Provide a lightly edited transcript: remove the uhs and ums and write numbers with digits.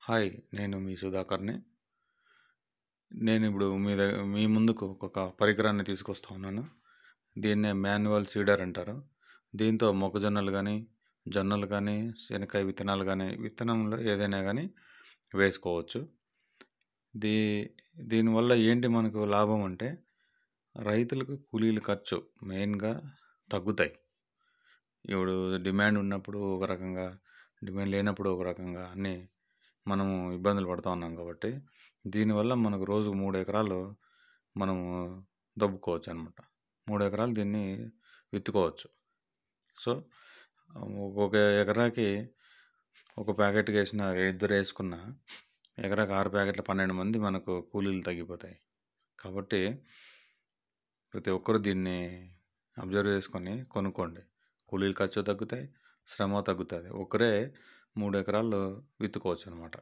Hi! నేను మీ సుధాకర్‌ని. నేనిప్పుడు మీ ముందుకు ఒక పరికరాన్ని తీసుకొస్తా ఉన్నాను. దీన్నే మాన్యువల్ సీడర్ అంటారు. దీంతో మొక్కజొన్నలు గానీ, జొన్నలు గానీ, శనక్కాయ విత్తనాలు గానీ, విత్తనంలో ఏదైనా గానీ వేసుకోవచ్చు. దీ దీనివల్ల ఏంటి మనకు లాభం అంటే, రైతులకు కూలీల ఖర్చు మెయిన్‌గా తగ్గుతాయి. ఇప్పుడు డిమాండ్ ఉన్నప్పుడు ఒక రకంగా, డిమాండ్ లేనప్పుడు ఒక రకంగా అన్నీ మనము ఇబ్బందులు పడతా ఉన్నాం కాబట్టి, దీనివల్ల మనకు రోజుకు 3 ఎకరాలు మనము దవ్వుకోవచ్చనమాట. 3 ఎకరాలు దీన్ని విత్తుకోవచ్చు. సో, ఒక్కొక్క ఎకరాకి ఒక ప్యాకెట్‌గేసిన ఇద్దరేసుకున్న ఎకరాకి 6 ప్యాకెట్ల 12 మంది మనకు కూలీలు తగ్గిపోతాయి. కాబట్టి ప్రతి ఒక్కరు దీన్ని అబ్జర్వ్ చేసుకొని కొనుక్కోండి. కూలీల ఖర్చు తగ్గుతాయి, శ్రమ తగ్గుతది. ఒకరే 3 ఎకరాలు విత్తుకోవచ్చనమాట.